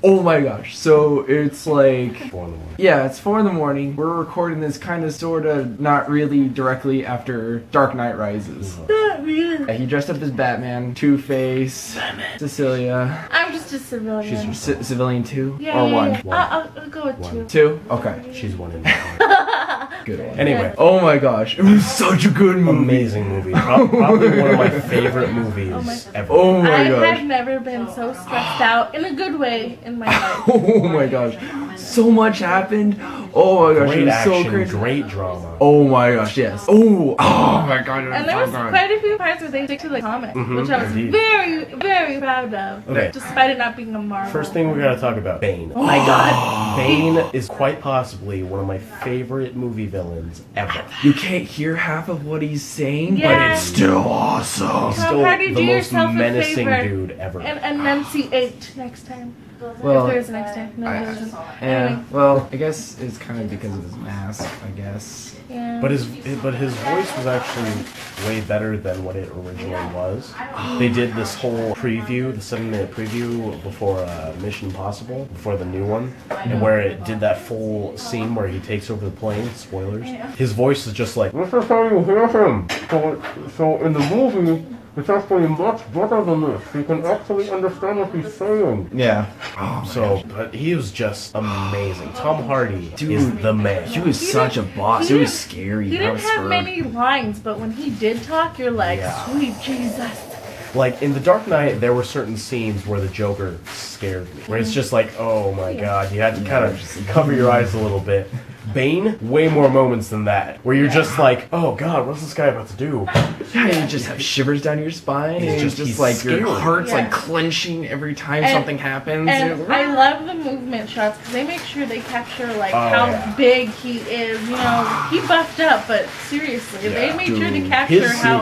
Oh my gosh. So it's like 4 in the morning. Yeah, it's 4 in the morning. We're recording this kind of sort of not really directly after Dark Knight Rises. He dressed up as Batman, Two-Face, Cecilia. I'm just a civilian. She's civilian 2 Yeah, or yeah, 1? yeah. I'll go with 2. 2? Okay. She's 1 in the morning. Good one. Anyway. Oh my gosh. It was such a good movie. Amazing movie. Probably one of my favorite movies ever. Oh my gosh. I have never been so stressed out in a good way in my life. Oh my gosh. So much happened. Oh my gosh. Great it was action, so crazy. great drama. Oh my gosh, yes. Oh my god. And there was quite a few parts where they stick to the comic, which I was very, very proud of. Okay. Despite it not being a Marvel. First thing we gotta talk about, Bane. Oh my god. Bane is quite possibly one of my favorite movie villains ever. You can't hear half of what he's saying, Yeah. but it's still awesome. Tom Still Hardy, the do most yourself a menacing favor dude ever. and enunciate next time. Well, if there's a next time. No, there isn't. Yeah, Anyway. well, I guess it's kind of because of his mask, I guess. Yeah. But his voice was actually way better than what it originally was. They did this whole preview, the 7-minute preview before Mission Impossible, before the new one, and where it did that full scene where he takes over the plane. Spoilers. His voice is just like, "This is how you hear him." So in the movie, it's actually much better than this. You can actually understand what he's saying. Yeah. But he was just amazing. Tom Hardy Dude, is the man. He was such a boss. It was scary. He I didn't was have scared. many lines, but when he did talk, you're like, Yeah. sweet Jesus. Like, in The Dark Knight, there were certain scenes where the Joker scared me. Where it's just like, oh my god, you had to kind of cover your eyes a little bit. Bane, way more moments than that. Where you're just like, oh god, what's this guy about to do? Yeah, you just have shivers down your spine, and it's just he's like your scary. heart's Yeah. like clenching every time And- something happens. And I love the movement shots because they make sure they capture like Oh, how yeah. big he is. You know, he buffed up, but seriously, they made sure to Dude, capture his how.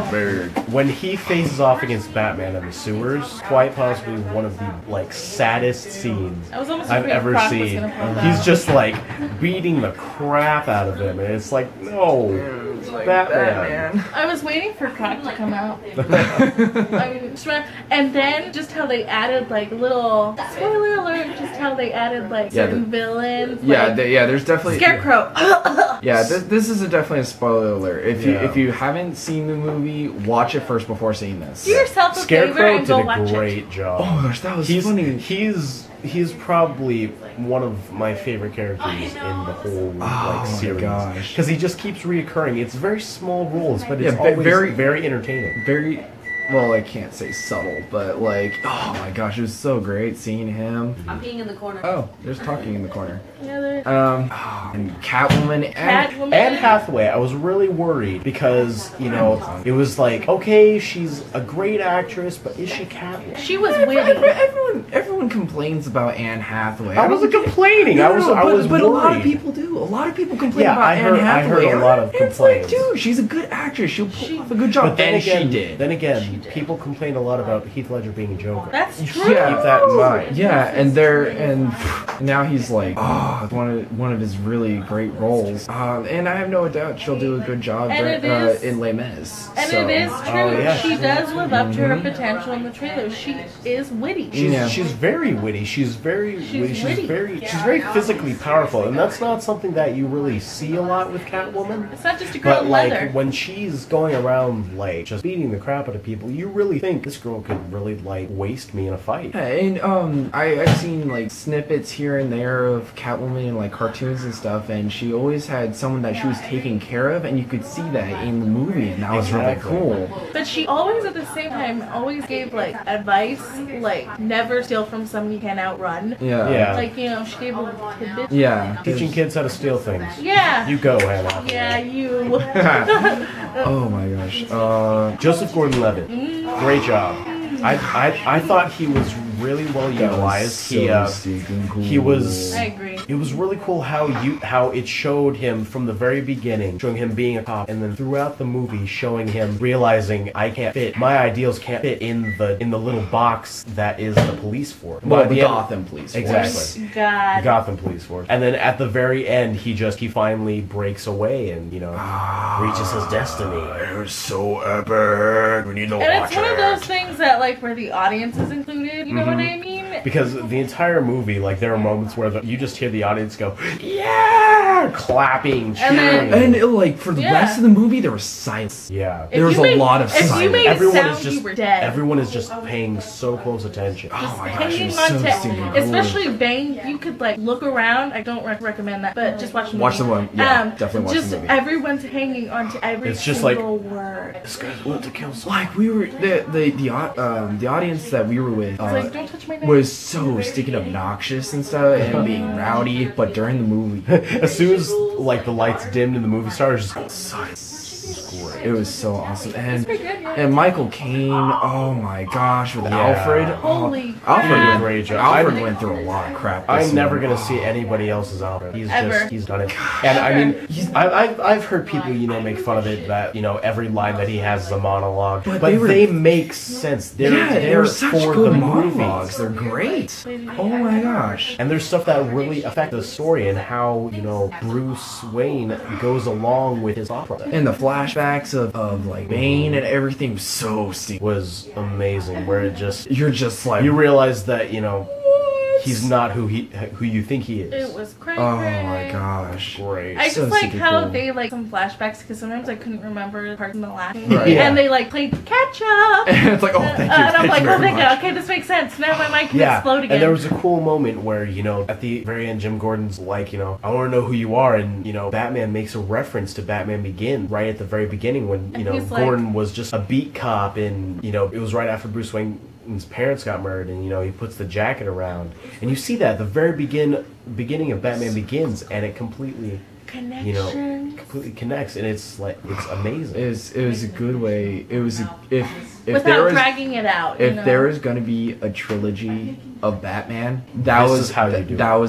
When he faces off against Batman in the sewers, quite possibly one of the like saddest scenes I was almost I've afraid ever Croc was seen. gonna fall He's down. just like beating the crap out of him, and it's like, no, Batman. I was waiting for Croc to come out. And then just how they added like little spoiler alert, just how they added like Yeah, certain villains. Yeah, like, there's definitely Scarecrow. Yeah, this is definitely a spoiler alert. Yeah. If you haven't seen the movie, watch it first before seeing this. Do yourself a favor Scarecrow and did go a watch great it. job. Oh gosh, that was He's funny. he's probably one of my favorite characters in the whole my series. gosh. Because he just keeps reoccurring. It's very small roles, but it's Yeah, always very- very entertaining. Very, well, I can't say subtle, but like, oh my gosh, it was so great seeing him. I'm peeing in the corner. Oh, there's talking in the corner. Yeah, they're- And Catwoman and Catwoman. Anne Hathaway, I was really worried because, you know, it was like, okay, she's a great actress, but is she Catwoman? She was witty. everyone complains about Anne Hathaway. I wasn't complaining. No, I was but a lot of worried. people do. A lot of people complain Yeah, about I Anne heard Hathaway. a lot of It's like, complaints. dude, she's a good actress. She'll pull off a good job, But then and again, she did. Then again, people complained a lot about Heath Ledger being a Joker. That's true. Yeah. Keep that in mind. Yeah, and now he's like, one of his really great roles. And I have no doubt she'll do a good job And it is- in Les Mis. And so. it is true. yeah. She does live up to her potential in the trailer. She is witty. Yeah. She's very witty. She's very witty. She's witty. very physically powerful, and that's not something that you really see a lot with Catwoman. It's not just a girl But in like leather. when she's going around like just beating the crap out of people, you really think this girl could really like waste me in a fight. Yeah, and I've seen like snippets here and there of Catwoman in like cartoons and stuff, and she always had someone that she was taking care of, and you could see that in the movie, and that was really Exactly. cool. But she always, at the same time, always gave like advice, like never steal from someone you can't outrun. Yeah. Yeah. Like, you know, she gave little tidbits. Yeah. Teaching kids how to steal things. Yeah. You go, Hannah. Yeah, you. Oh my gosh. Joseph Gordon-Levitt, great job. I thought he was really well utilized. He was. I agree. It was really cool how it showed him from the very beginning, showing him being a cop, and then throughout the movie showing him realizing my ideals can't fit in the little box that is the police force. Well, By the end- Gotham police force. Exactly. God. Gotham police force. And then at the very end, he finally breaks away and, you know, reaches his destiny. It was so epic. We need to And it's one of those things that, like, where the audience is included, you know what I mean? Because the entire movie, like, there are moments where you just hear the audience go, yeah, clapping, cheering. And like for the rest of the movie, there was silence. Yeah. There was a lot of silence. If you made sound, you were dead. Everyone is just paying so close attention. Oh my gosh, it was so stinking cool. Especially Bane, you could like look around. I don't recommend that, but just watch the movie. Watch the one. Yeah, definitely watch just the movie. Everyone's hanging on to every single word. This guy's about to kill someone. Like we were the audience that we were with like, don't touch my neck. was so stinking obnoxious and stuff and being rowdy, but during the movie, as soon as like the lights dimmed and the movie started, just silence. It was so awesome, and Michael Caine, oh my gosh, with Alfred, Alfred went through a lot of crap. I'm never gonna see anybody else's Alfred. He's done it. And I mean, I've heard people make fun of it that every line that he has is a monologue, but they make sense. They're such for good the monologues. movies. They're great. Oh my gosh. And there's stuff that really affect the story and how Bruce Wayne goes along with his thought process. And the flashbacks of like Bane and everything was so stinking. Was amazing. Where you're just like you realize that he's not who you think he is. It was crazy. Oh my gosh. Great. I just like how they like some flashbacks because sometimes I couldn't remember parts in the last movie. Right. Yeah. And they like played catch up. And it's like, oh, thank you. And I'm like, oh, thank you. Okay, this makes sense. Now my mind can explode again. And there was a cool moment where, at the very end, Jim Gordon's like, I want to know who you are. And, Batman makes a reference to Batman Begins right at the very beginning when, Gordon was just a beat cop and, it was right after Bruce Wayne's parents got murdered and he puts the jacket around and you see that at the very beginning of Batman Begins and it completely completely connects and it's amazing. It was a good way. It was if without there was, dragging it out. If there was going to be a trilogy of Batman, that was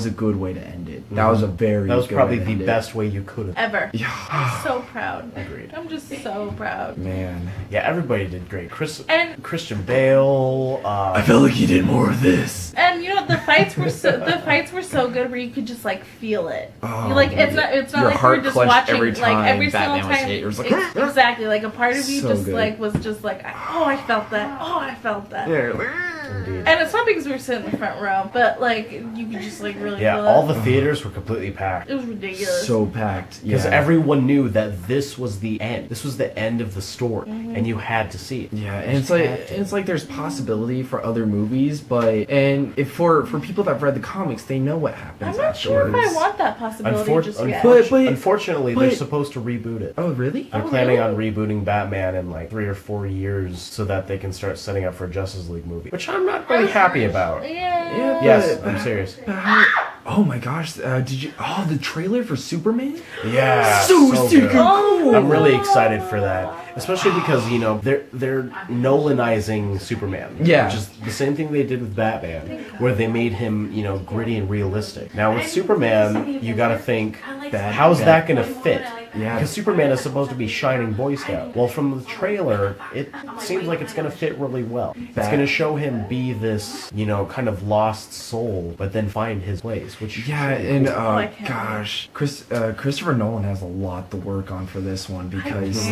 a good way to end it. That was a very that was good probably way to the best way you could have ever. Yeah. I'm so proud. Agreed. I'm just so proud. Man. Yeah, everybody did great. Christian Bale. I felt like he did more of this. And the fights were so good where you could just like feel it. Oh, you it's not your like you heart were just clenched watching every time like every Batman single was time. hit. It was like exactly like a part of you so just good. like was just like I felt that. Oh, I felt that. Yeah. Indeed. And it's not because we were sitting in the front row, but like you could just like really feel all it. the theaters were completely packed. It was ridiculous. So packed. Because everyone knew that this was the end. This was the end of the story, and you had to see it. Yeah, and it's like there's possibility for other movies, but if for people that've read the comics, they know what happens. I'm not sure if I want that possibility just yet. Unfortunately, they're supposed to reboot it. Oh, really? They're planning on rebooting Batman in like 3 or 4 years so that they can start setting up for a Justice League movie, which I'm not really happy about. Yeah. Yes, I'm serious. Oh my gosh! Did you? Oh, the trailer for Superman? Yeah, so good. Cool. I'm really excited for that, especially because they're Nolanizing Superman. Yeah, which is the same thing they did with Batman, where they made him gritty and realistic. Now with Superman, you got to think, how's that going to fit? Yeah, because Superman is supposed to be shining Boy Scout. Well, from the trailer, it seems like it's going to fit really well. It's going to show him be this, kind of lost soul, but then find his place. Which and gosh, Christopher Nolan has a lot to work on for this one because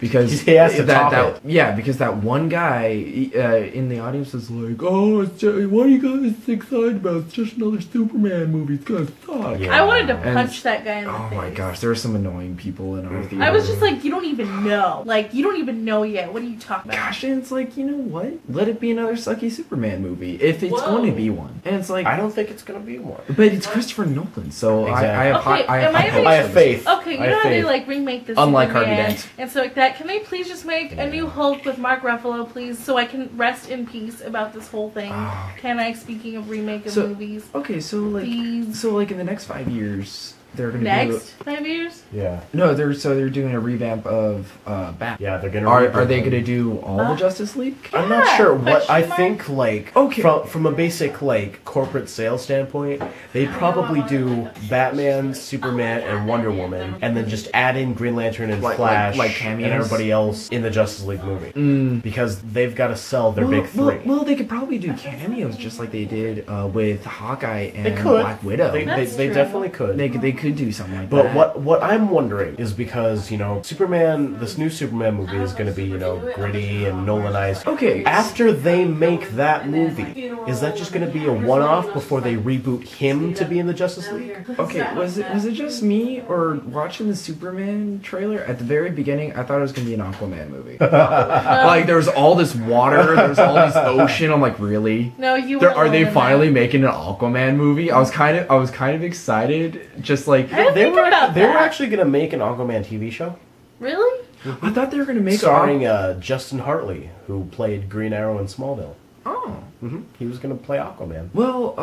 he has to top it. Yeah, because that one guy in the audience was like, "Oh, what are you guys excited about? It's just another Superman movie. It's gonna suck." Yeah. I wanted to punch that guy in the face. Oh my gosh, there were some annoying people in our theater. I was just like, you don't even know. Like, you don't even know yet. What are you talking about? Gosh, and it's like, you know what? Let it be another sucky Superman movie if it's going to be one. And it's like, I don't think it's going to be one. But it's Christopher Nolan, so exactly. I have faith. Okay, you know how they like remake this unlike Superman Harvey Dent and so like that. Can they please just make a new Hulk with Mark Ruffalo, please, so I can rest in peace about this whole thing? Can I? Speaking of remake of movies. Okay, so like, in the next 5 years. They're gonna next 5 years. Yeah. No, they're doing a revamp of Bat. Yeah, they're gonna. Are they gonna do all the Justice League? Yeah, I'm not sure. What I think, okay, from a basic corporate sales standpoint, they probably do Batman, Superman, and Wonder Woman, and then just add in Green Lantern and Flash, cameos, and everybody else in the Justice League movie, because they've got to sell their big three. Well, they could probably do cameos just like they did with Hawkeye and Black Widow. They definitely could. They could do something like But that. what I'm wondering is because, Superman, this new Superman movie is going to be, gritty and Nolanized. Okay. After they make that movie, is that just going to be a one-off before they reboot him to be in the Justice League? Okay, was it just me, or watching the Superman trailer at the very beginning? I thought it was gonna be an Aquaman movie. Like there was all this water, there was all this ocean. I'm like, really? No, you There, were are they alone in finally that. making an Aquaman movie? I was kind of excited. Just like I didn't They think were about they were that. actually going to make an Aquaman TV show Really? I thought they were gonna make starring Justin Hartley, who played Green Arrow in Smallville. Oh. He was going to play Aquaman. Well,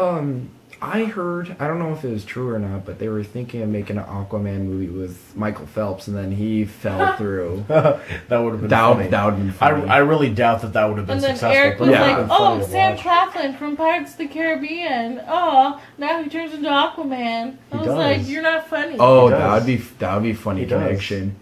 I heard, I don't know if it was true or not, but they were thinking of making an Aquaman movie with Michael Phelps, and then he fell through. That would have been That funny. would have been funny. I really doubt that would have been And then successful. Eric but was it would have like, been funny "Oh, to Sam watch. Claflin from Pirates of the Caribbean. Oh, now he turns into Aquaman." I He was does. like, "You're not funny." Oh, He does. that would be funny He does. connection.